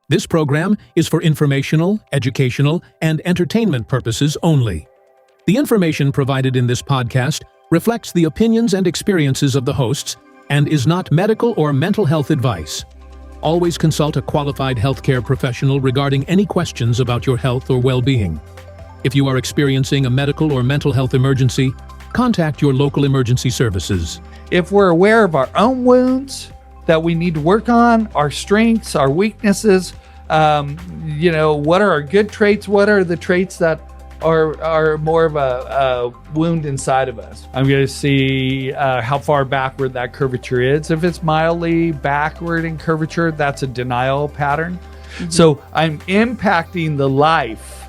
This program is for informational, educational, and entertainment purposes only. The information provided in this podcast reflects the opinions and experiences of the hosts and is not medical or mental health advice. Always consult a qualified healthcare professional regarding any questions about your health or well-being. If you are experiencing a medical or mental health emergency, contact your local emergency services. If we're aware of our own wounds that we need to work on, our strengths, our weaknesses, what are our good traits? What are the traits that are more of a wound inside of us? I'm going to see how far backward that curvature is. If it's mildly backward in curvature, that's a denial pattern. Mm-hmm. So I'm impacting the life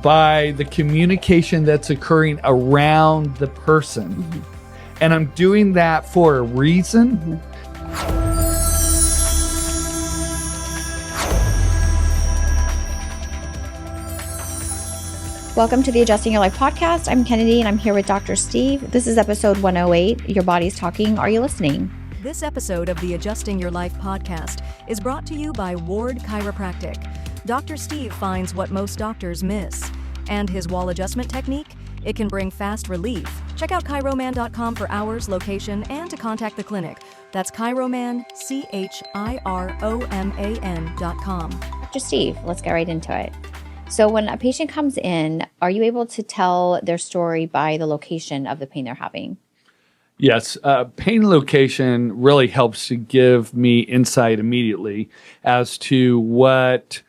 by the communication that's occurring around the person. Mm-hmm. And I'm doing that for a reason. Mm-hmm. Welcome to the Adjusting Your Life podcast. I'm Kennedi and I'm here with Dr. Steve. This is episode 108. Your body's talking. Are you listening? This episode of the Adjusting Your Life podcast is brought to you by Ward Chiropractic. Dr. Steve finds what most doctors miss. And his wall adjustment technique, it can bring fast relief. Check out chiroman.com for hours, location, and to contact the clinic. That's chiroman, chiroman.com. Dr. Steve, let's get right into it. So when a patient comes in, are you able to tell their story by the location of the pain they're having? Yes, pain location really helps to give me insight immediately as to what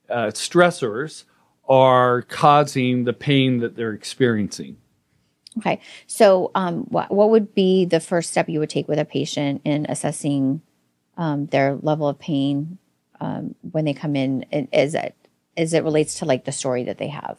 stressors are causing the pain that they're experiencing. Okay, so what would be the first step you would take with a patient in assessing their level of pain when they come in? As it relates to like the story that they have?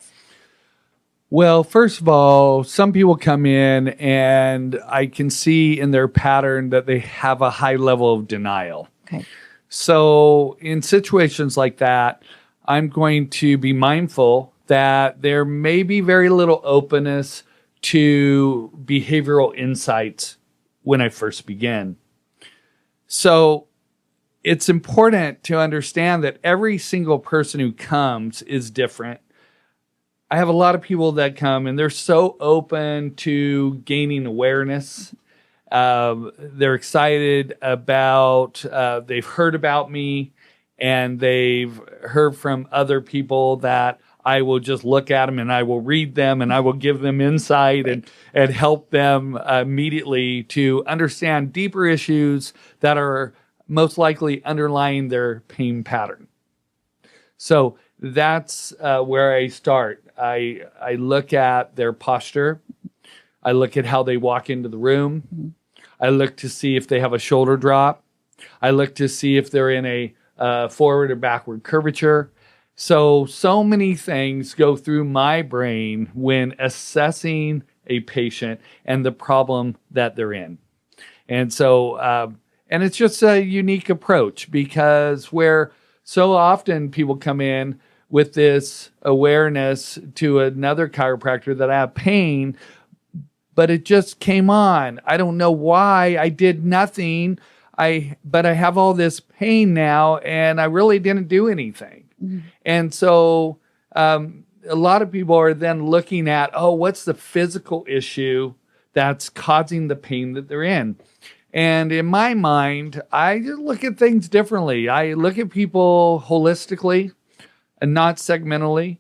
Well, first of all, some people come in and I can see in their pattern that they have a high level of denial. Okay. So in situations like that, I'm going to be mindful that there may be very little openness to behavioral insights when I first begin. So it's important to understand that every single person who comes is different. I have a lot of people that come and they're so open to gaining awareness. They're excited about, they've heard about me and they've heard from other people that I will just look at them and I will read them and I will give them insight and help them immediately to understand deeper issues that are most likely underlying their pain pattern. So that's where I start. I look at their posture. I look at how they walk into the room. I look to see if they have a shoulder drop. I look to see if they're in a forward or backward curvature. So many things go through my brain when assessing a patient and the problem that they're in. And so, and it's just a unique approach because where so often people come in with this awareness to another chiropractor that I have pain, but it just came on. I don't know why. I did nothing. But I have all this pain now and I really didn't do anything. Mm-hmm. And so a lot of people are then looking at, what's the physical issue that's causing the pain that they're in? And in my mind, I just look at things differently. I look at people holistically and not segmentally.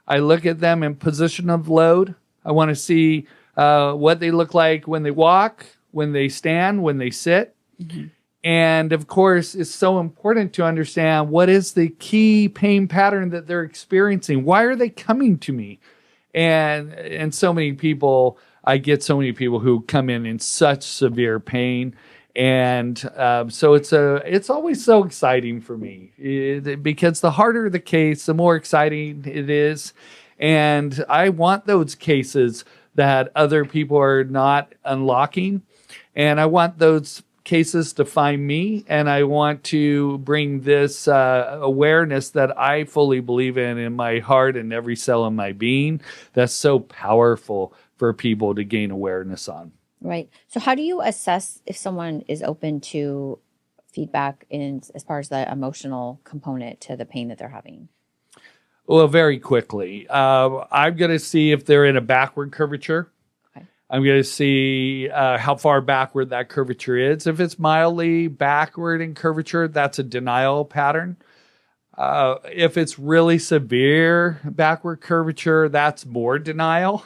I look at them in position of load. I want to see what they look like when they walk, when they stand, when they sit. Mm-hmm. And of course, it's so important to understand what is the key pain pattern that they're experiencing. Why are they coming to me? And so many people, I get so many people who come in such severe pain. And so it's always so exciting for me because the harder the case, the more exciting it is. And I want those cases that other people are not unlocking. And I want those cases to find me. And I want to bring this awareness that I fully believe in my heart and every cell in my being. That's so powerful for people to gain awareness on. Right. So how do you assess if someone is open to feedback in as far as the emotional component to the pain that they're having? Well, very quickly. I'm going to see if they're in a backward curvature. Okay. I'm going to see how far backward that curvature is. If it's mildly backward in curvature, that's a denial pattern. If it's really severe backward curvature, that's more denial.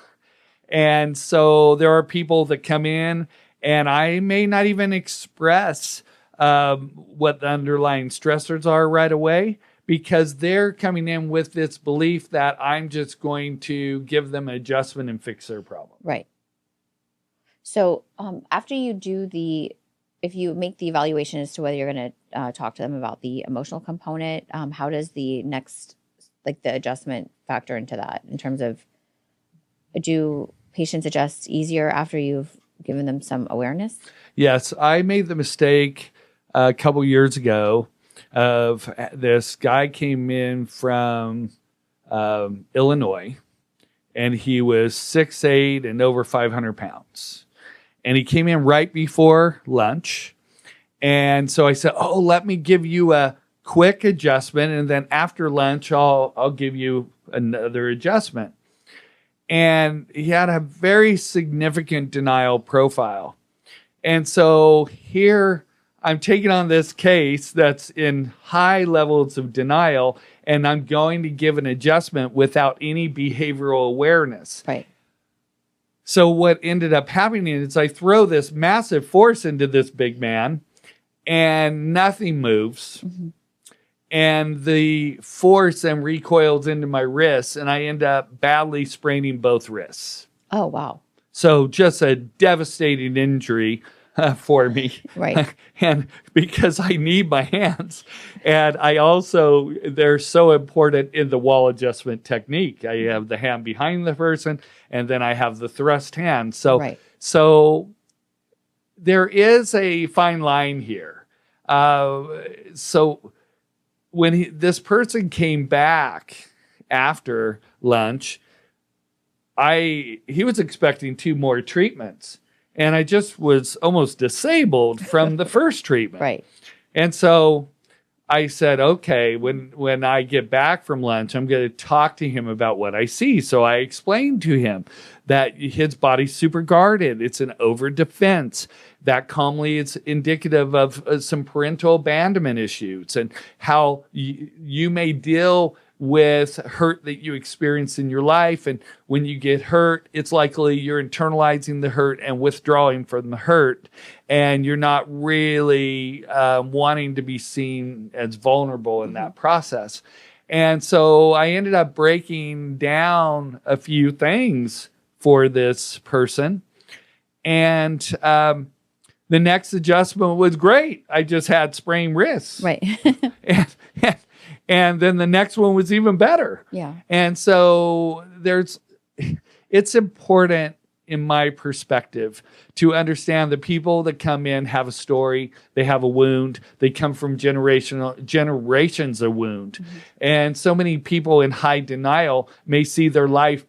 And so there are people that come in and I may not even express what the underlying stressors are right away, because they're coming in with this belief that I'm just going to give them an adjustment and fix their problem. Right. So after you do if you make the evaluation as to whether you're going to talk to them about the emotional component, how does the next, like the adjustment factor into that in terms of, do patients adjust easier after you've given them some awareness? Yes, I made the mistake a couple years ago of this guy came in from Illinois, and he was 6'8" and over 500 pounds. And he came in right before lunch. And so I said, oh, let me give you a quick adjustment. And then after lunch, I'll give you another adjustment. And he had a very significant denial profile. And so here I'm taking on this case that's in high levels of denial, and I'm going to give an adjustment without any behavioral awareness. Right. So what ended up happening is I throw this massive force into this big man, and nothing moves. Mm-hmm. And the force then recoils into my wrists, and I end up badly spraining both wrists. Oh, wow. So just a devastating injury for me. Right. And because I need my hands. And I also, they're so important in the wall adjustment technique. I have the hand behind the person, and then I have the thrust hand. So, right. So there is a fine line here. So when this person came back after lunch, he was expecting 2 more treatments. And I just was almost disabled from the first treatment. Right. And so I said, okay, when I get back from lunch, I'm going to talk to him about what I see. So I explained to him that his body's super guarded. It's an over defense. That calmly it's indicative of some parental abandonment issues, and how you may deal with hurt that you experience in your life. And when you get hurt, it's likely you're internalizing the hurt and withdrawing from the hurt. And you're not really wanting to be seen as vulnerable in that process. And so I ended up breaking down a few things for this person. And the next adjustment was great. I just had sprained wrists. Right. And then the next one was even better. Yeah. And so it's important, in my perspective, to understand the people that come in have a story, they have a wound, they come from generations of wound. Mm-hmm. And so many people in high denial may see their life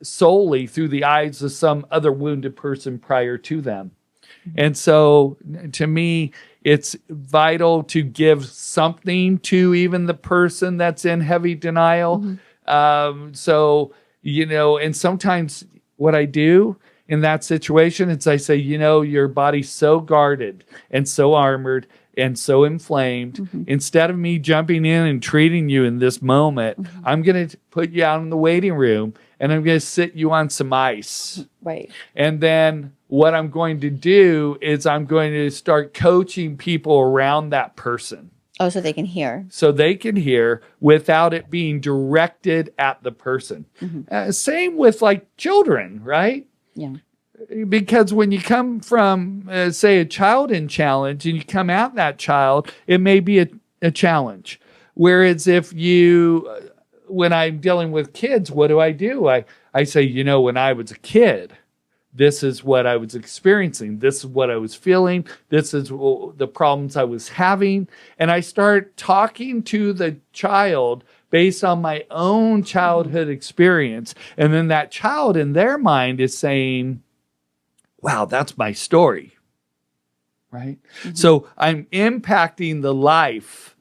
solely through the eyes of some other wounded person prior to them. Mm-hmm. And so to me, it's vital to give something to even the person that's in heavy denial. Mm-hmm. And sometimes what I do in that situation is I say, your body's so guarded and so armored and so inflamed. Mm-hmm. Instead of me jumping in and treating you in this moment, mm-hmm. I'm going to put you out in the waiting room and I'm going to sit you on some ice. Right. And then what I'm going to do is I'm going to start coaching people around that person. Oh, so they can hear. So they can hear without it being directed at the person. Mm-hmm. Same with like children, right? Yeah. Because when you come from, say, a child in challenge and you come at that child, it may be a challenge. Whereas if when I'm dealing with kids, what do? I say, when I was a kid, this is what I was experiencing. This is what I was feeling. This is the problems I was having. And I start talking to the child based on my own childhood experience. And then that child in their mind is saying, wow, that's my story. right? So I'm impacting the life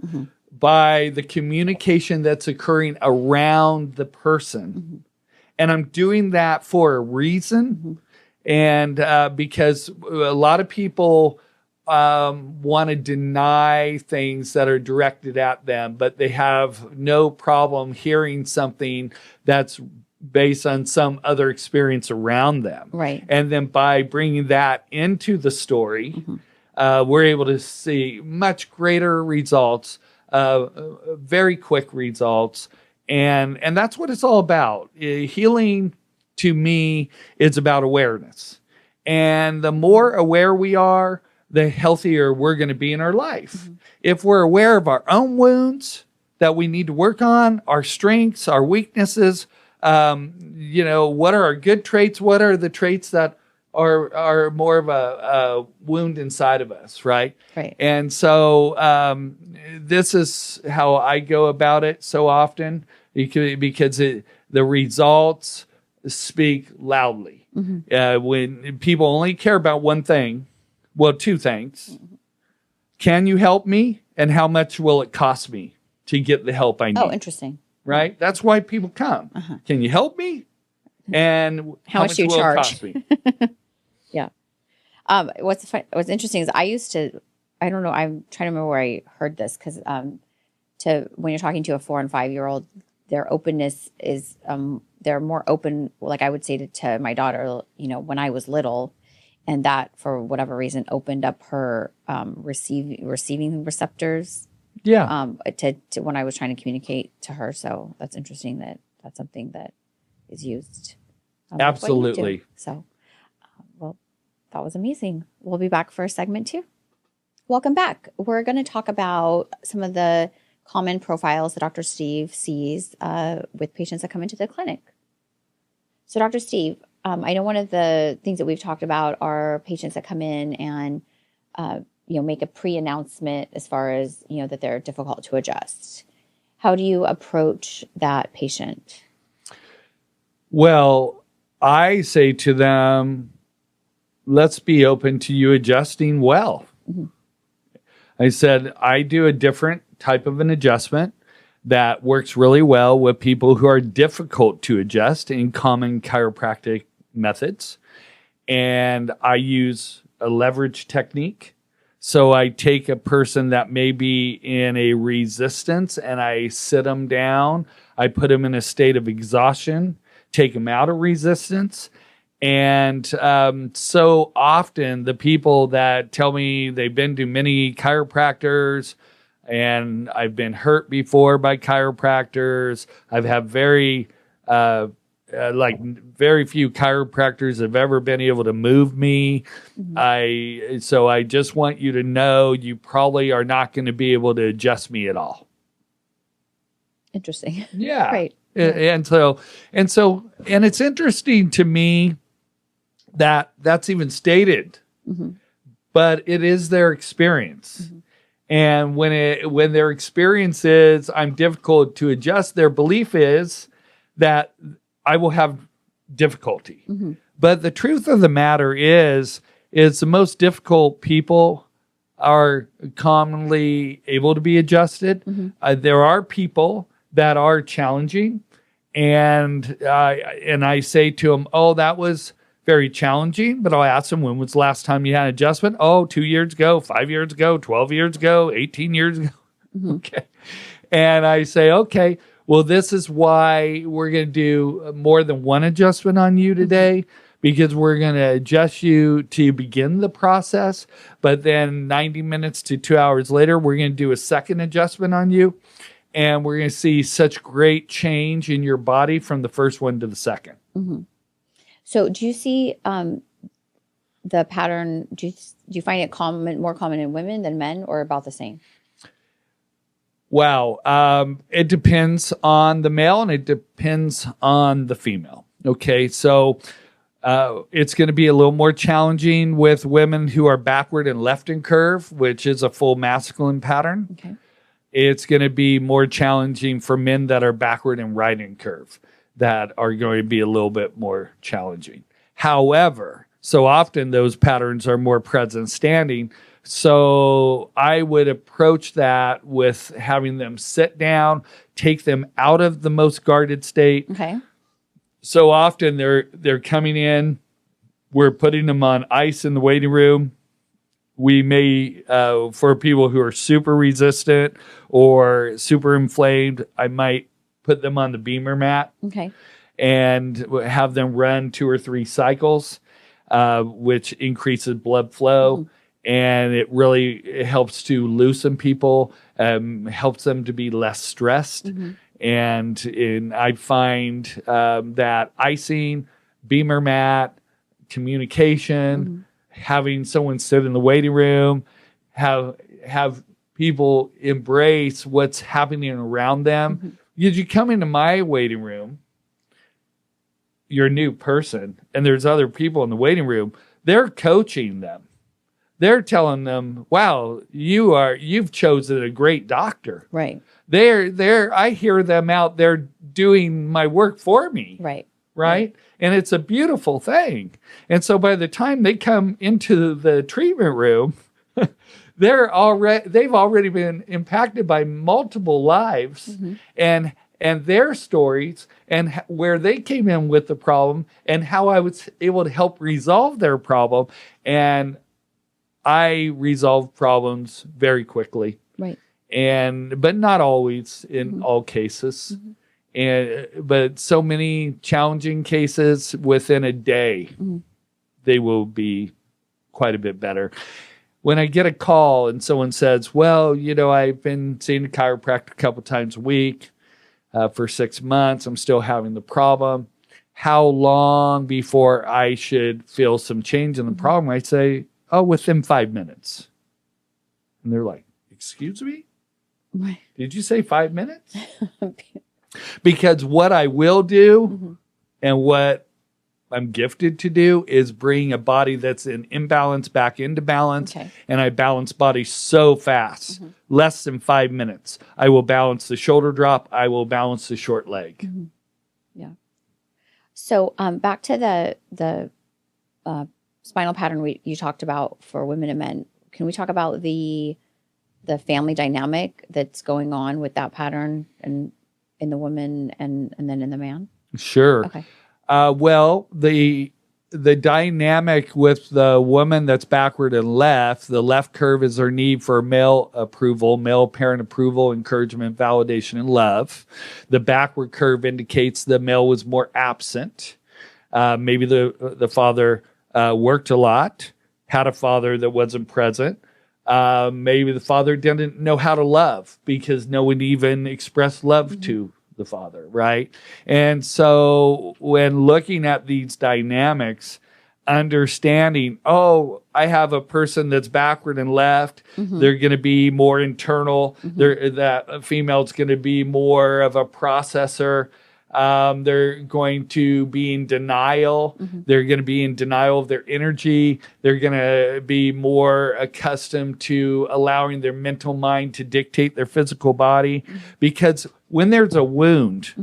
by the communication that's occurring around the person. And I'm doing that for a reason. And because a lot of people want to deny things that are directed at them, but they have no problem hearing something that's based on some other experience around them. Right. And then by bringing that into the story, we're able to see much greater results, very quick results. And that's what it's all about. Healing, to me, is about awareness. And the more aware we are, the healthier we're going to be in our life. If we're aware of our own wounds that we need to work on, our strengths, our weaknesses, what are our good traits? What are the traits that are more of a wound inside of us, right? Right. And so this is how I go about it so often, because the results speak loudly. When people only care about one thing, well, two things. Can you help me? And how much will it cost me to get the help I need? Oh, interesting. Right? That's why people come. Can you help me? And How much do you will charge? it cost me? Yeah. What's interesting is I don't know, I'm trying to remember where I heard this, because when you're talking to a 4 and 5 year old, their openness is, they're more open, like I would say to my daughter, when I was little, and that for whatever reason opened up her receiving receptors. Yeah. To when I was trying to communicate to her. So that's interesting that's something that is used. That's what you do. Absolutely. So, well, that was amazing. We'll be back for segment 2. Welcome back. We're going to talk about some of the common profiles that Dr. Steve sees with patients that come into the clinic. So, Dr. Steve, I know one of the things that we've talked about are patients that come in and make a pre-announcement as far as that they're difficult to adjust. How do you approach that patient? Well, I say to them, let's be open to you adjusting well. I said, I do a different type of an adjustment that works really well with people who are difficult to adjust in common chiropractic methods. And I use a leverage technique. So I take a person that may be in a resistance and I sit them down. I put them in a state of exhaustion, take them out of resistance. And so often the people that tell me they've been to many chiropractors and I've been hurt before by chiropractors, I've had very few chiropractors have ever been able to move me. So I just want you to know you probably are not going to be able to adjust me at all. Interesting. Yeah. Right. And it's interesting to me that that's even stated, but it is their experience. And when their experience is I'm difficult to adjust, their belief is that I will have difficulty. But the truth of the matter is the most difficult people are commonly able to be adjusted. There are people that are challenging, and I say to them, "Oh, that was very challenging." But I'll ask them, "When was the last time you had an adjustment?" "Oh, 2 years ago, 5 years ago, 12 years ago, 18 years ago." Okay, and I say, "Okay. Well, this is why we're going to do more than one adjustment on you today, because we're going to adjust you to begin the process. But then 90 minutes to 2 hours later, we're going to do a second adjustment on you. And we're going to see such great change in your body from the first one to the second." So do you see the pattern? Do you find it more common in women than men, or about the same? Wow. It depends on the male and it depends on the female. Okay. So it's going to be a little more challenging with women who are backward and left in curve, which is a full masculine pattern. Okay. It's going to be more challenging for men that are backward and right in curve, that are going to be a little bit more challenging. However, so often those patterns are more present standing, So I would approach that with having them sit down, take them out of the most guarded state. Okay. So often they're coming in, we're putting them on ice in the waiting room. We may, for people who are super resistant or super inflamed, I might put them on the beamer mat. Okay. And have them run 2 or 3 cycles, which increases blood flow. And it really helps to loosen people, helps them to be less stressed. And I find that icing, beamer mat, communication, having someone sit in the waiting room, have people embrace what's happening around them. Because you come into my waiting room, you're a new person, and there's other people in the waiting room. They're coaching them. They're telling them, "Wow, you've chosen a great doctor." Right. I hear them out there doing my work for me. Right. And it's a beautiful thing. And so by the time they come into the treatment room, they've already been impacted by multiple lives and their stories and where they came in with the problem and how I was able to help resolve their problem. And I resolve problems very quickly. Right. But not always in all cases. But so many challenging cases within a day, they will be quite a bit better. When I get a call and someone says, "Well, I've been seeing a chiropractor a couple times a week for 6 months. I'm still having the problem. How long before I should feel some change in the problem?" I say, "Oh, within 5 minutes." And they're like, "Excuse me? Right. Did you say 5 minutes?" Because what I will do and what I'm gifted to do is bring a body that's in imbalance back into balance. Okay. And I balance bodies so fast, less than 5 minutes. I will balance the shoulder drop. I will balance the short leg. Yeah. So back to the spinal pattern you talked about for women and men. Can we talk about the family dynamic that's going on with that pattern and in the woman and then in the man? Sure. Okay. Well, the dynamic with the woman that's backward and left, the left curve is her need for male approval, male parent approval, encouragement, validation, and love. The backward curve indicates the male was more absent. Maybe the father worked a lot, had a father that wasn't present. Maybe the father didn't know how to love because no one even expressed love to the father, right? And so when looking at these dynamics, understanding, I have a person that's backward and left, they're going to be more internal, that female's going to be more of a processor. They're going to be in denial. They're going to be in denial of their energy. They're going to be more accustomed to allowing their mental mind to dictate their physical body. Because when there's a wound,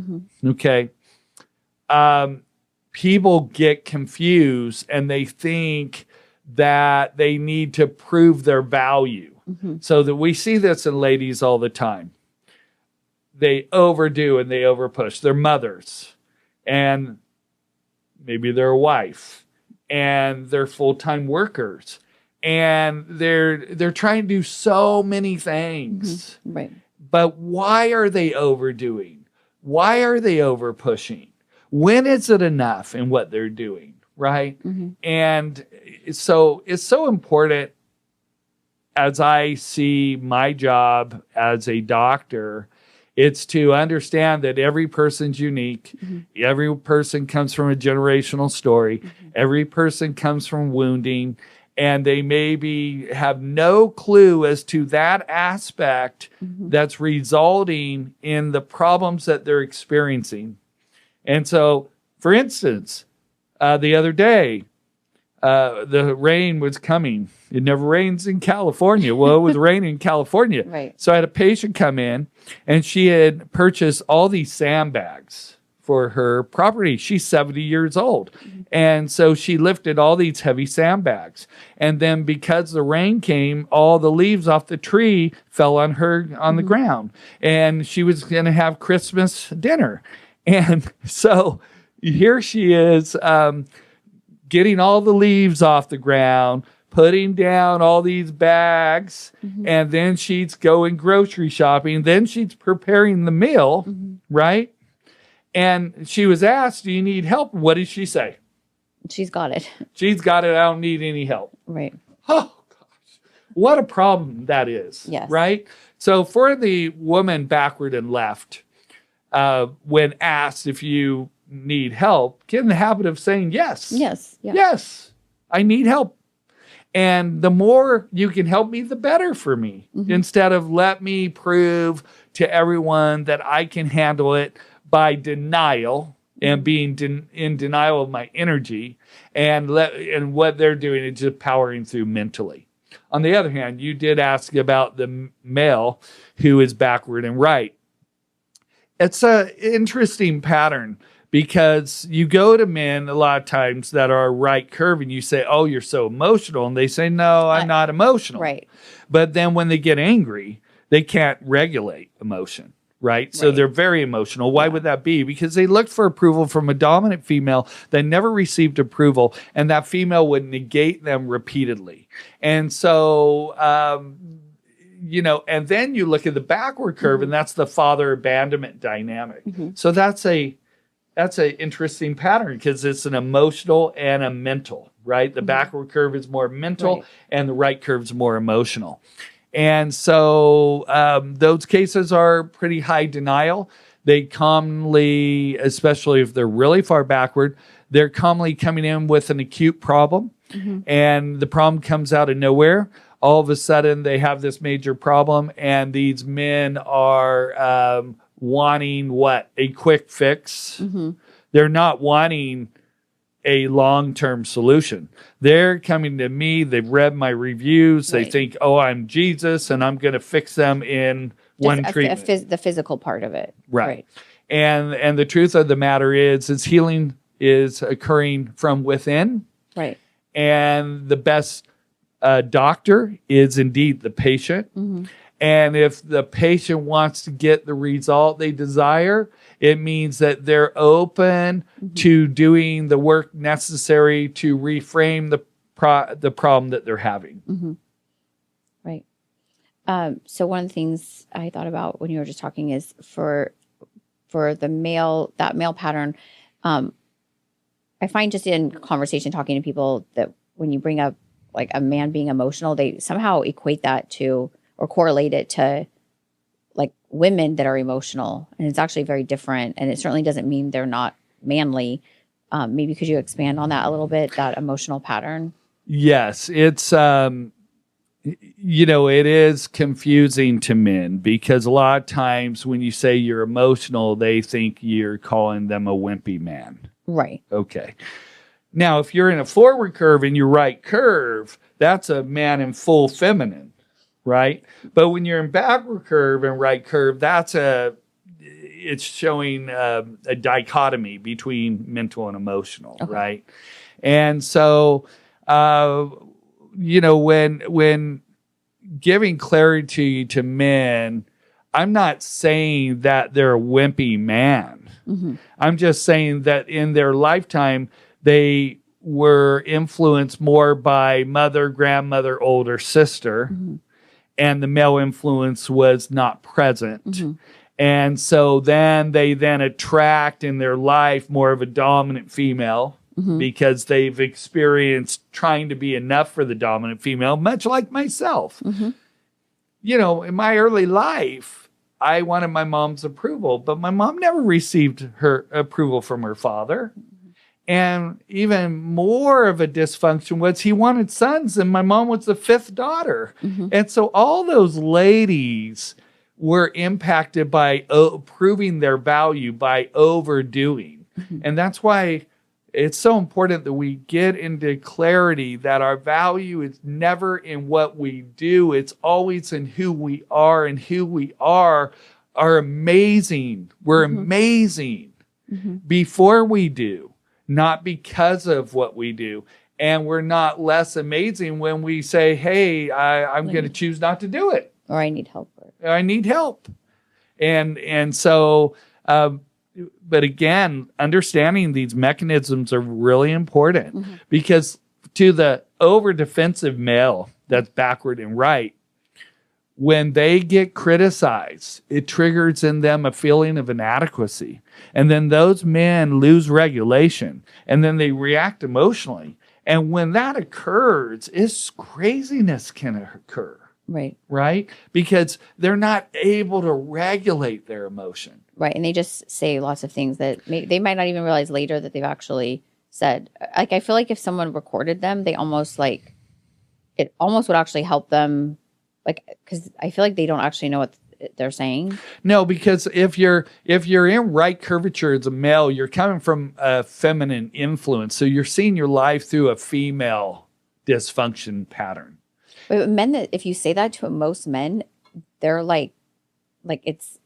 people get confused and they think that they need to prove their value. So that we see this in ladies all the time. They overdo and they overpush. They're mothers, and maybe they're a wife, and they're full-time workers, and they're trying to do so many things. Right. But why are they overdoing? Why are they overpushing? When is it enough in what they're doing, right? And so it's so important, as I see my job as a doctor, it's to understand that every person's unique. Every person comes from a generational story. Every person comes from wounding. And they maybe have no clue as to that aspect that's resulting in the problems that they're experiencing. And so, for instance, the other day, the rain was coming. It never rains in California. Well, it was raining in California. Right. So I had a patient come in, and she had purchased all these sandbags for her property. She's 70 years old. And so she lifted all these heavy sandbags. And then because the rain came, all the leaves off the tree fell on her on the ground. And she was going to have Christmas dinner. And so here she is getting all the leaves off the ground, putting down all these bags, and then she's going grocery shopping. Then she's preparing the meal, right? And she was asked, do you need help? What did she say? She's got it. She's got it. I don't need any help. Right. Oh, gosh. What a problem that is. Yes. Right? So for the woman backward and left, when asked if you need help, get in the habit of saying yes. Yes. Yeah. Yes, I need help. And the more you can help me, the better for me. Instead of let me prove to everyone that I can handle it by denial and being in denial of my energy, and what they're doing is just powering through mentally. On the other hand, you did ask about the male who is backward and right. It's an interesting pattern, because you go to men a lot of times that are right curve and you say, oh, you're so emotional. And they say, no, I'm not emotional. Right. But then when they get angry, they can't regulate emotion. Right. So they're very emotional. Why would that be? Because they looked for approval from a dominant female that never received approval. And that female would negate them repeatedly. And so, and then you look at the backward curve, and that's the father abandonment dynamic. So that's an interesting pattern, because it's an emotional and a mental, right? The backward curve is more mental, and the right curve is more emotional. And so those cases are pretty high denial. They commonly, especially if they're really far backward, they're commonly coming in with an acute problem, and the problem comes out of nowhere. All of a sudden, they have this major problem, and these men are wanting what? A quick fix. They're not wanting a long-term solution. They're coming to me. They've read my reviews. They think, oh, I'm Jesus, and I'm going to fix them in one treatment. The physical part of it. Right. And the truth of the matter is healing is occurring from within. Right. And the best doctor is indeed the patient. And if the patient wants to get the result they desire, it means that they're open to doing the work necessary to reframe the problem that they're having. Right. So one of the things I thought about when you were just talking is for the male, that male pattern, I find just in conversation talking to people that when you bring up like a man being emotional, they somehow equate that to or correlate it to like women that are emotional. And it's actually very different. And it certainly doesn't mean they're not manly. Maybe could you expand on that a little bit, that emotional pattern? Yes, it's, it is confusing to men, because a lot of times when you say you're emotional, they think you're calling them a wimpy man. Right. Okay. Now, if you're in a forward curve and your right curve, that's a man in full feminine, right? But when you're in backward curve and right curve, it's showing a dichotomy between mental and emotional, right? And so, when giving clarity to men, I'm not saying that they're a wimpy man. I'm just saying that in their lifetime, they were influenced more by mother, grandmother, older sister, and the male influence was not present. And so then they attract in their life more of a dominant female, because they've experienced trying to be enough for the dominant female, much like myself. In my early life, I wanted my mom's approval, but my mom never received her approval from her father. And even more of a dysfunction was he wanted sons, and my mom was the fifth daughter. And so all those ladies were impacted by proving their value by overdoing. And that's why it's so important that we get into clarity that our value is never in what we do. It's always in who we are, and who we are amazing. We're amazing. before we do, not because of what we do. And we're not less amazing when we say, hey, I'm going to choose not to do it. Or I need help. I need help. And so, but again, understanding these mechanisms are really important because to the over defensive male that's backward and right, when they get criticized, it triggers in them a feeling of inadequacy. And then those men lose regulation and then they react emotionally. And when that occurs, craziness can occur. Right? Because they're not able to regulate their emotion. Right. And they just say lots of ththings that they might not even realize later that they've actually said. Like, I feel like if someone recorded them, they almost it almost would actually help them. Like, because I feel like they don't actually know what they're saying. No, because if you're in right curvature as a male, you're coming from a feminine influence. So you're seeing your life through a female dysfunction pattern. But men, that if you say that to most men, they're like it's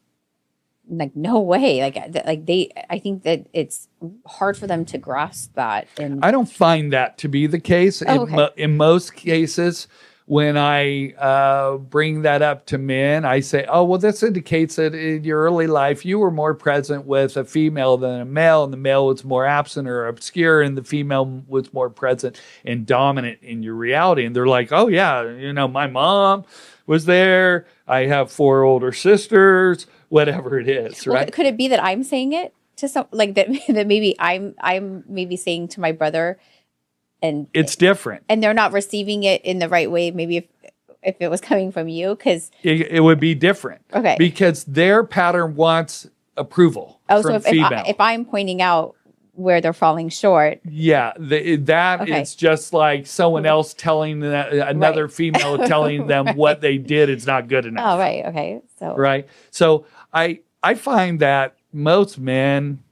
like no way. I think that it's hard for them to grasp that. And I don't find that to be the case. In most cases, when I bring that up to men, I say, oh, well, this indicates that in your early life, you were more present with a female than a male, and the male was more absent or obscure, and the female was more present and dominant in your reality. And they're like, oh, yeah, my mom was there. I have 4 older sisters, whatever it is, right? Well, could it be that I'm saying it to some, like that maybe I'm maybe saying to my brother, and it's different, and they're not receiving it in the right way. Maybe if it was coming from you, because it would be different. Okay, because their pattern wants approval. Oh, from so if I'm pointing out where they're falling short, yeah, that is just like someone else telling another female telling them what they did is not good enough. Oh, right, okay, so I find that most men,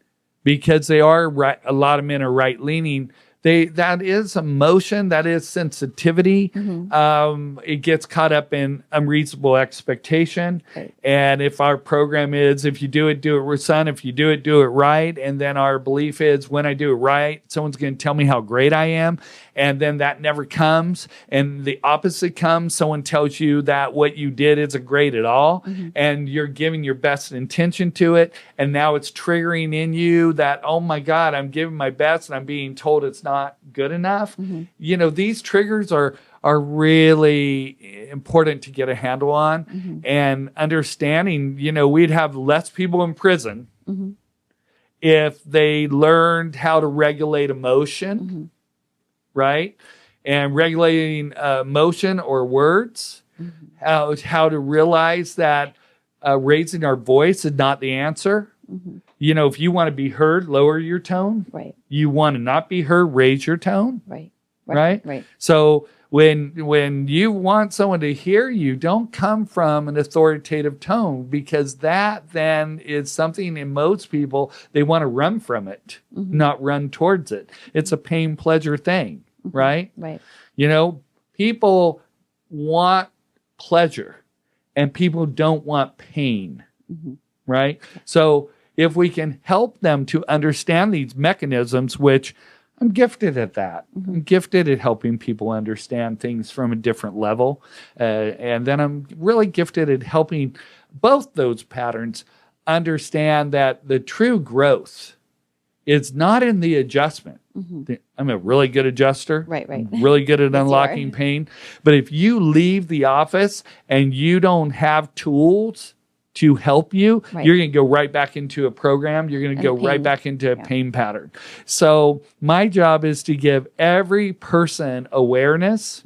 because they are right, a lot of men are right leaning. That is emotion, that is sensitivity. It gets caught up in unreasonable expectation. Right. And if our program is, if you do it with son, if you do it right. And then our belief is when I do it right, someone's going to tell me how great I am. And then that never comes. And the opposite comes. Someone tells you that what you did isn't great at all. And you're giving your best intention to it. And now it's triggering in you that, oh my God, I'm giving my best and I'm being told it's not good enough. These triggers are really important to get a handle on. And understanding, we'd have less people in prison if they learned how to regulate emotion, right? And regulating emotion or words, how to realize that raising our voice is not the answer. If you want to be heard, lower your tone. Right. You want to not be heard, raise your tone. Right. So when you want someone to hear you, don't come from an authoritative tone, because that then is something in most people, they want to run from it, not run towards it. It's a pain pleasure thing, right? Right. People want pleasure and people don't want pain, right? So if we can help them to understand these mechanisms, which I'm gifted at that. I'm gifted at helping people understand things from a different level. And then I'm really gifted at helping both those patterns understand that the true growth is not in the adjustment. I'm a really good adjuster. Right. I'm really good at unlocking pain. But if you leave the office and you don't have tools to help you, you're going to go right back into a program. You're going to go right back into a pain pattern. So my job is to give every person awareness.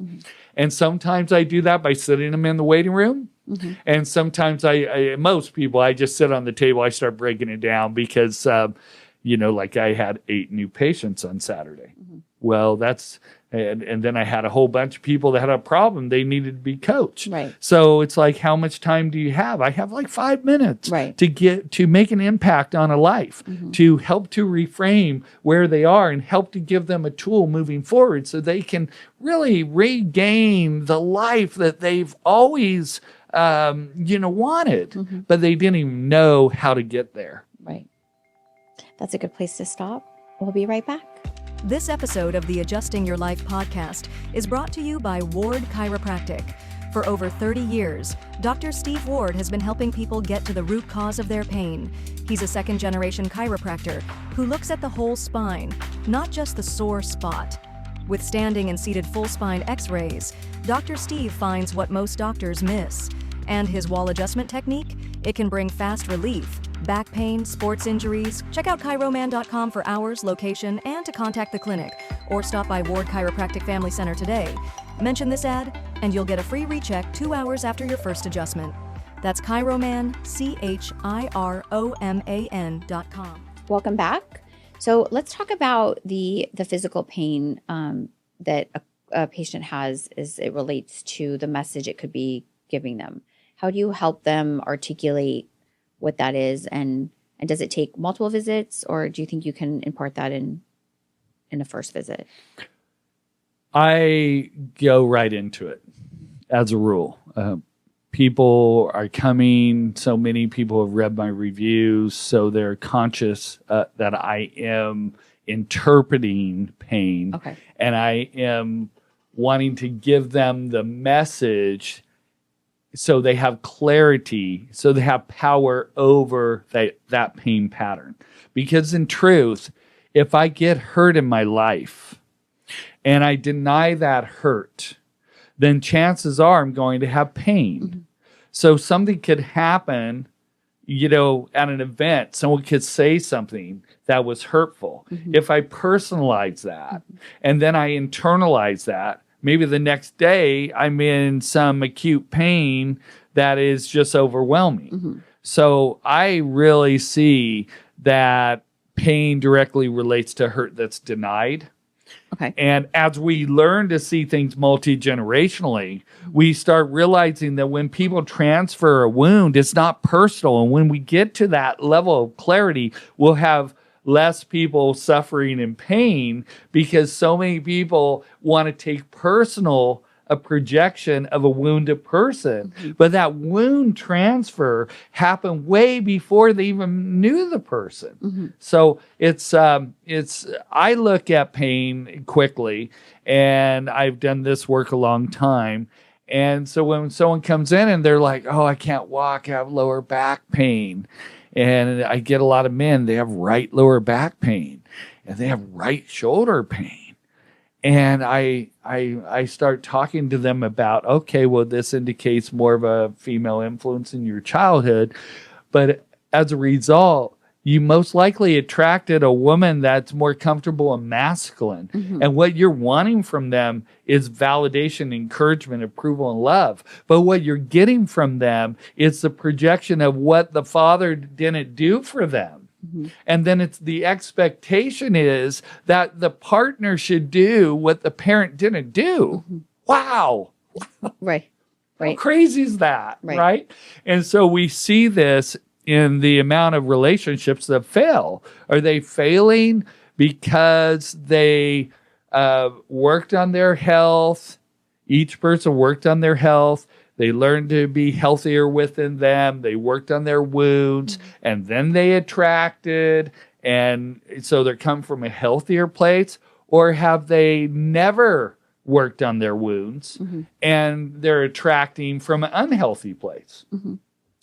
And sometimes I do that by sitting them in the waiting room. And sometimes most people, I just sit on the table. I start breaking it down because, like I had 8 new patients on Saturday. Well, and then I had a whole bunch of people that had a problem. They needed to be coached. Right. So it's like, how much time do you have? I have like 5 minutes to make an impact on a life, to help to reframe where they are and help to give them a tool moving forward so they can really regain the life that they've always, wanted, but they didn't even know how to get there. Right. that's a good place to stop. We'll be right back. This episode of the Adjusting Your Life podcast is brought to you by Ward Chiropractic. For over 30 years, Dr. Steve Ward has been helping people get to the root cause of their pain. He's a second-generation chiropractor who looks at the whole spine, not just the sore spot. With standing and seated full spine x-rays, Dr. Steve finds what most doctors miss. And his wall adjustment technique, it can bring fast relief. Back pain, sports injuries. Check out chiroman.com for hours, location, and to contact the clinic. Or stop by Ward Chiropractic Family Center today. Mention this ad, and you'll get a free recheck 2 hours after your first adjustment. That's chiroman, chiroman.com. Welcome back. So let's talk about the physical pain that a patient has as it relates to the message it could be giving them. How do you help them articulate what that is, and does it take multiple visits, or do you think you can impart that in a first visit? I go right into it as a rule. People are coming. So many people have read my reviews, so they're conscious that I am interpreting pain. Okay. And I am wanting to give them the message so they have clarity, so they have power over that pain pattern. Because in truth, if I get hurt in my life and I deny that hurt, then chances are I'm going to have pain. Mm-hmm. So something could happen, at an event. Someone could say something that was hurtful. Mm-hmm. If I personalize that, mm-hmm. and then I internalize that, maybe the next day I'm in some acute pain that is just overwhelming. Mm-hmm. So I really see that pain directly relates to hurt that's denied. Okay. And as we learn to see things multi-generationally, we start realizing that when people transfer a wound, it's not personal. And when we get to that level of clarity, we'll have less people suffering in pain, because so many people want to take personal a projection of a wounded person. Mm-hmm. But that wound transfer happened way before they even knew the person. Mm-hmm. So it's I look at pain quickly, and I've done this work a long time. And so when someone comes in and they're like, "Oh, I can't walk, I have lower back pain." And I get a lot of men, they have right lower back pain and they have right shoulder pain. And I start talking to them about, okay, well, this indicates more of a female influence in your childhood. But as a result, you most likely attracted a woman that's more comfortable and masculine. Mm-hmm. And what you're wanting from them is validation, encouragement, approval, and love. But what you're getting from them is the projection of what the father didn't do for them. Mm-hmm. And then it's the expectation is that the partner should do what the parent didn't do. Mm-hmm. Wow. Right. How crazy is that? Right. And so we see this in the amount of relationships that fail. Are they failing because they worked on their health? Each person worked on their health. They learned to be healthier within them. They worked on their wounds, mm-hmm. and then they attracted. And so they're coming from a healthier place. Or have they never worked on their wounds, mm-hmm. and they're attracting from an unhealthy place? Mm-hmm.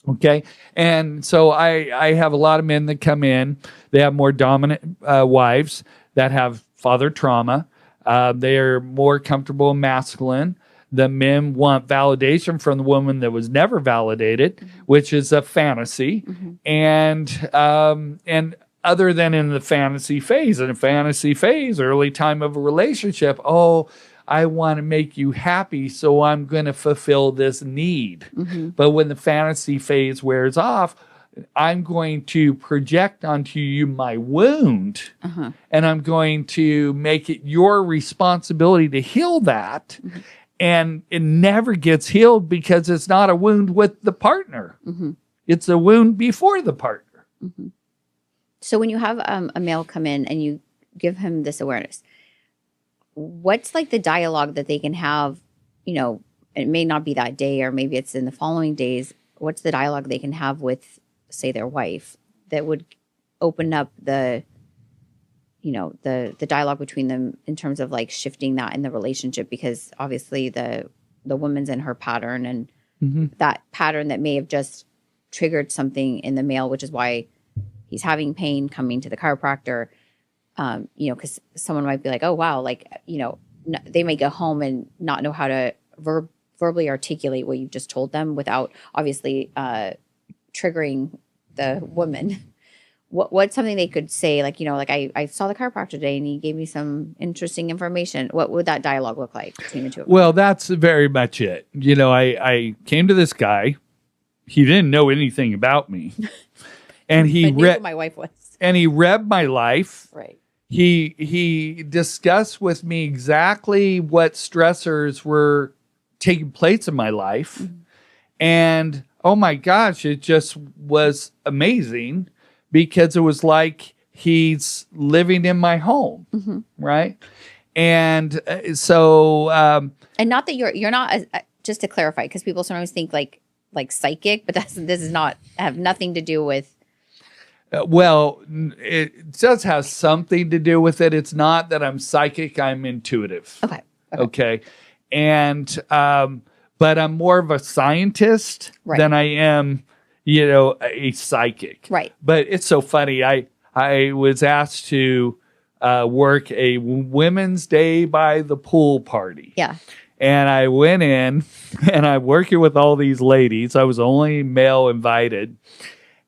Okay. And so I have a lot of men that come in. They have more dominant wives that have father trauma. They are more comfortable and masculine. The men want validation from the woman that was never validated, mm-hmm. which is a fantasy. Mm-hmm. And other than in the fantasy phase, early time of a relationship, I want to make you happy, so I'm going to fulfill this need. Mm-hmm. But when the fantasy phase wears off, I'm going to project onto you my wound, uh-huh. and I'm going to make it your responsibility to heal that. Mm-hmm. And it never gets healed because it's not a wound with the partner. Mm-hmm. It's a wound before the partner. Mm-hmm. So when you have a male come in and you give him this awareness, what's like the dialogue that they can have? It may not be that day, or maybe it's in the following days. What's the dialogue they can have with, say, their wife that would open up the the dialogue between them in terms of like shifting that in the relationship, because obviously the woman's in her pattern, and that pattern that may have just triggered something in the male, which is why he's having pain coming to the chiropractor. Because someone might be like, oh, wow, like, they may go home and not know how to verbally articulate what you've just told them without obviously triggering the woman. What's something they could say? Like, I saw the chiropractor today and he gave me some interesting information. What would that dialogue look like between the two of them? Well, that's very much it. I came to this guy. He didn't know anything about me. And he knew who my wife was. And he read my life. Right. He discussed with me exactly what stressors were taking place in my life. And oh my gosh, it just was amazing, because it was like he's living in my home, right? And so... and not that you're not, just to clarify, because people sometimes think like psychic, but this is not, have nothing to do with... well, it does have something to do with it. It's not that I'm psychic, I'm intuitive. Okay. And, but I'm more of a scientist than I am, a psychic. Right. But it's so funny. I was asked to work a Women's Day by the pool party. Yeah. And I went in and I'm working with all these ladies. I was the only male invited.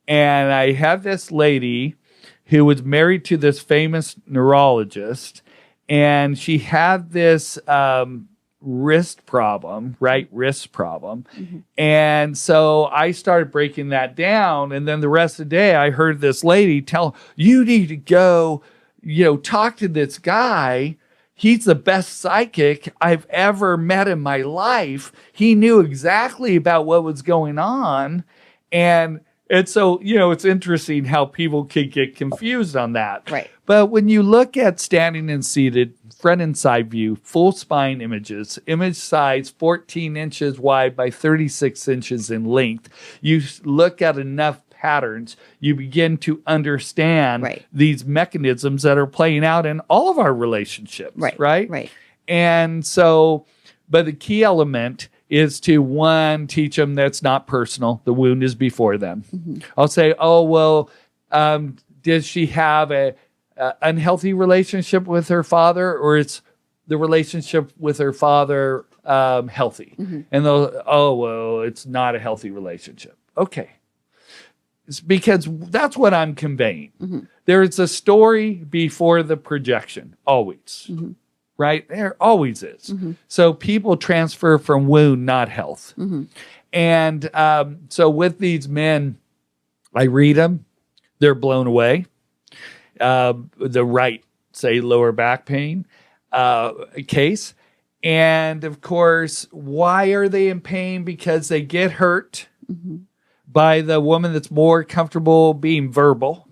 And I had this lady who was married to this famous neurologist, and she had this wrist problem, right wrist problem. And so I started breaking that down. And then the rest of the day, I heard this lady tell, you need to go, talk to this guy. He's the best psychic I've ever met in my life. He knew exactly about what was going on. And so, it's interesting how people can get confused on that. Right. But when you look at standing and seated, front and side view, full spine images, image size 14 inches wide by 36 inches in length, you look at enough patterns, you begin to understand these mechanisms that are playing out in all of our relationships. Right. And so, but the key element is to, one, teach them that's not personal. The wound is before them. I'll say, oh, well, does she have a unhealthy relationship with her father, or is the relationship with her father healthy? And they'll, oh, well, it's not a healthy relationship. Okay. It's because that's what I'm conveying. There's a story before the projection, always. Right? There always is. So people transfer from wound, not health. And so with these men, I read them. They're blown away. The right, say, lower back pain case. And of course, why are they in pain? Because they get hurt by the woman that's more comfortable being verbal.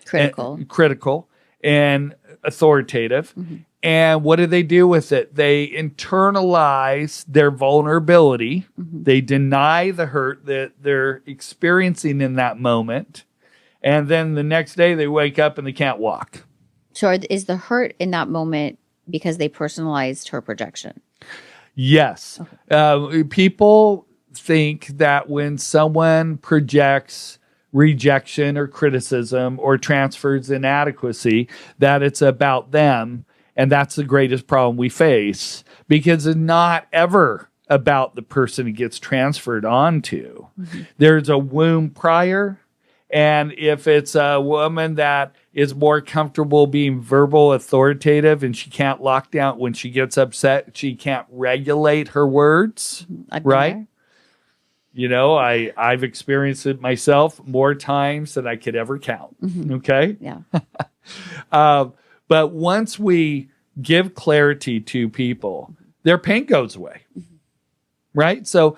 Critical and authoritative. And what do they do with it? They internalize their vulnerability. They deny the hurt that they're experiencing in that moment. And then the next day they wake up and they can't walk. So is the hurt in that moment because they personalized her projection? Yes. People think that when someone projects rejection or criticism or transfers inadequacy, that it's about them. And that's the greatest problem we face, because it's not ever about the person it gets transferred onto. There's a wound prior. And if it's a woman that is more comfortable being verbal, authoritative, and she can't lock down when she gets upset, she can't regulate her words, right? I've experienced it myself more times than I could ever count. Okay? Yeah. But once we give clarity to people, their pain goes away, right? So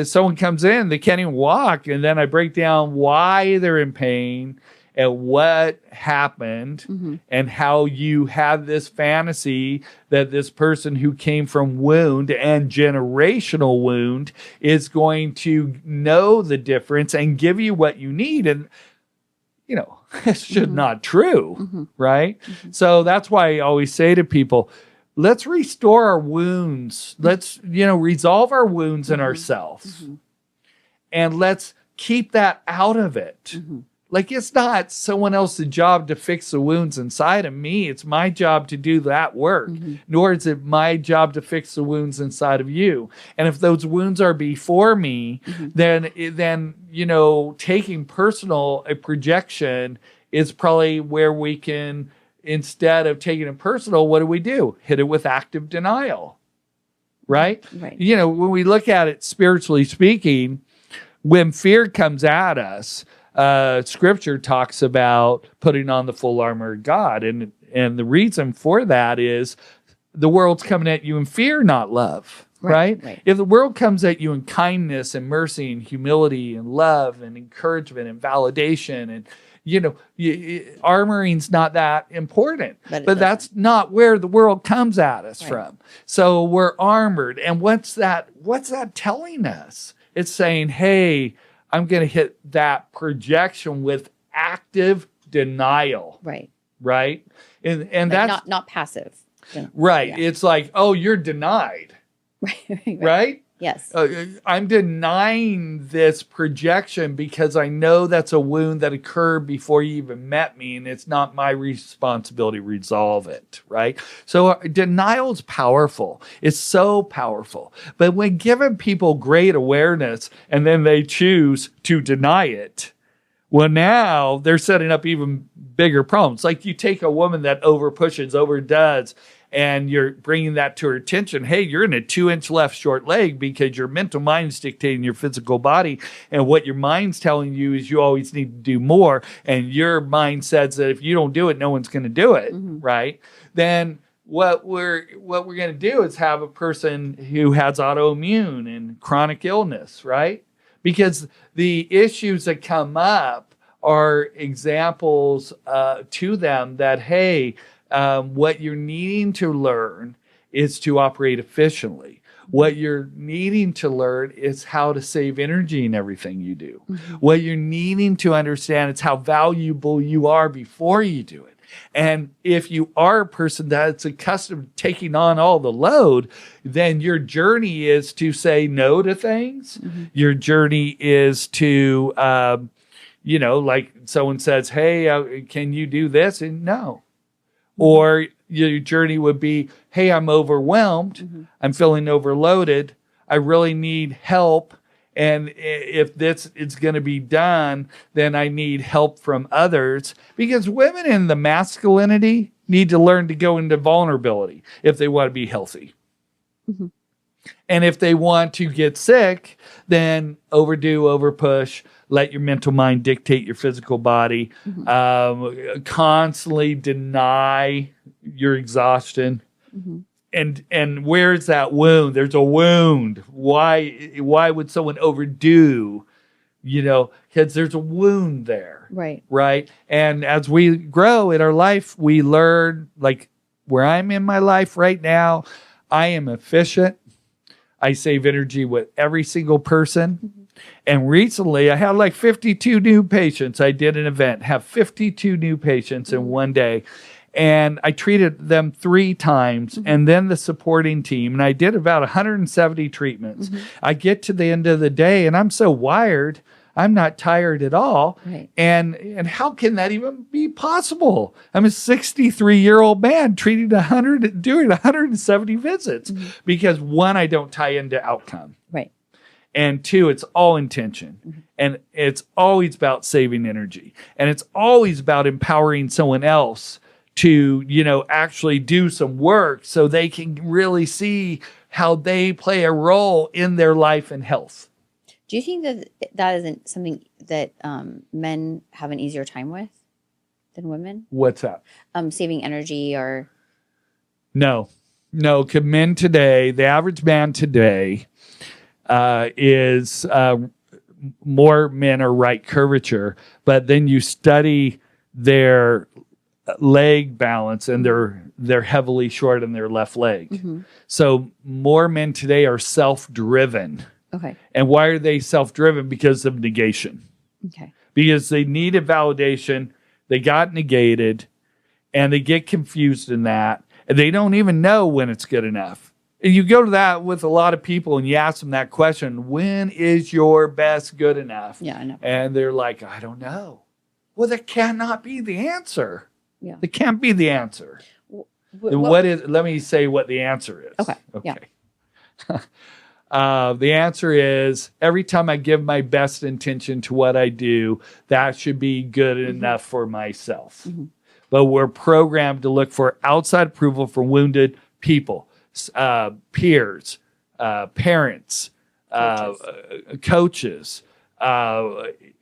someone comes in, they can't even walk, and then I break down why they're in pain and what happened and how you had this fantasy that this person who came from wound and generational wound is going to know the difference and give you what you need. And it's just not true, right? So that's why I always say to people, let's restore our wounds. Let's, resolve our wounds in ourselves. And let's keep that out of it. Like, it's not someone else's job to fix the wounds inside of me. It's my job to do that work. Nor is it my job to fix the wounds inside of you. And if those wounds are before me, then taking personal a projection is probably where we can, instead of taking it personal, what do? Hit it with active denial, right? When we look at it spiritually speaking, when fear comes at us, Scripture talks about putting on the full armor of God. And the reason for that is the world's coming at you in fear, not love, right? If the world comes at you in kindness and mercy and humility and love and encouragement and validation, and, armoring's not that important. But that's not where the world comes at us from. So we're armored. And what's that telling us? It's saying, hey, I'm going to hit that projection with active denial. Right. And that's not passive. Right. Yeah. It's like, oh, you're denied. Right? Yes. I'm denying this projection because I know that's a wound that occurred before you even met me, and it's not my responsibility to resolve it, right? So denial is powerful. It's so powerful. But when given people great awareness and then they choose to deny it, well, now they're setting up even bigger problems. Like, you take a woman that overpushes, overdoes, and you're bringing that to her attention. Hey, you're in a 2-inch left short leg because your mental mind's dictating your physical body. And what your mind's telling you is you always need to do more. And your mind says that if you don't do it, no one's going to do it, right? Then what we're going to do is have a person who has autoimmune and chronic illness, right? Because the issues that come up are examples to them that, hey, what you're needing to learn is to operate efficiently. What you're needing to learn is how to save energy in everything you do. What you're needing to understand is how valuable you are before you do it. And if you are a person that's accustomed to taking on all the load, then your journey is to say no to things. Your journey is to, like someone says, hey, can you do this? And no. Or your journey would be, hey, I'm overwhelmed. I'm feeling overloaded. I really need help. And if this is going to be done, then I need help from others. Because women in the masculinity need to learn to go into vulnerability if they want to be healthy. And if they want to get sick, then overdo, overpush, let your mental mind dictate your physical body, constantly deny your exhaustion. And where's that wound? There's a wound. Why would someone overdo? Because there's a wound there. Right. And as we grow in our life, we learn, like where I'm in my life right now, I am efficient. I save energy with every single person. And recently I had like 52 new patients. I did an event, have 52 new patients in one day. And I treated them 3 times and then the supporting team. And I did about 170 treatments. I get to the end of the day and I'm so wired. I'm not tired at all. And how can that even be possible? I'm a 63-year-old man doing 170 visits because 1, I don't tie into outcome. And 2, it's all intention. And it's always about saving energy. And it's always about empowering someone else to, actually do some work so they can really see how they play a role in their life and health. Do you think that isn't something that men have an easier time with than women? What's that? Saving energy or... No. 'Cause men today, the average man today is more men are right curvature, but then you study their leg balance and they're heavily short in their left leg. So more men today are self-driven. And why are they self-driven? Because of negation. because they needed validation. They got negated, and they get confused in that, and they don't even know when it's good enough. And you go to that with a lot of people, and you ask them that question, when is your best good enough? Yeah, I know. And they're like, I don't know. Well, that cannot be the answer. Yeah. That can't be the answer. Let me say what the answer is. Okay. Yeah. The answer is every time I give my best intention to what I do, that should be good enough for myself. But we're programmed to look for outside approval from wounded people, peers, parents, coaches,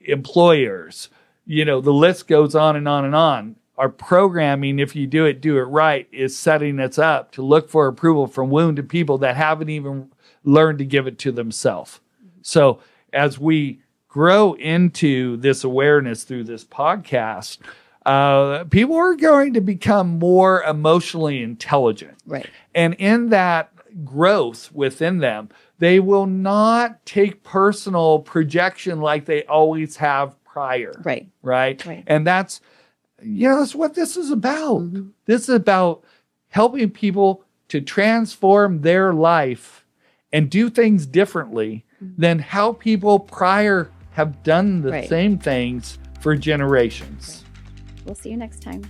employers. You know, the list goes on and on and on. Our programming, if you do it right, is setting us up to look for approval from wounded people that haven't even learned to give it to themselves. So as we grow into this awareness through this podcast, people are going to become more emotionally intelligent. Right. And in that growth within them, they will not take personal projection like they always have prior. Right. And that's what this is about. This is about helping people to transform their life and do things differently than how people prior have done the same things for generations. We'll see you next time.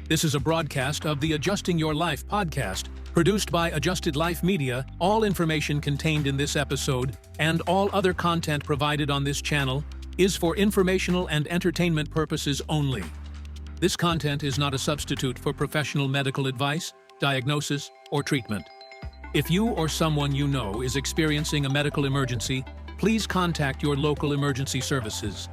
This is a broadcast of the Adjusting Your Life podcast, produced by Adjusted Life Media. All information contained in this episode and all other content provided on this channel is for informational and entertainment purposes only. This content is not a substitute for professional medical advice, diagnosis, or treatment. If you or someone you know is experiencing a medical emergency, please contact your local emergency services.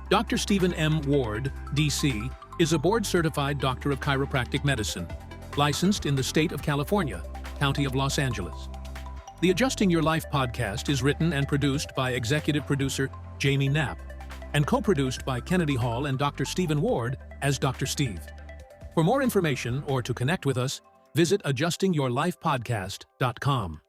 Dr. Stephen M. Ward, D.C., is a board-certified doctor of chiropractic medicine, licensed in the state of California, County of Los Angeles. The Adjusting Your Life podcast is written and produced by executive producer Jamie Knapp and co-produced by Kennedi Hall and Dr. Stephen Ward as Dr. Steve. For more information or to connect with us, visit adjustingyourlifepodcast.com.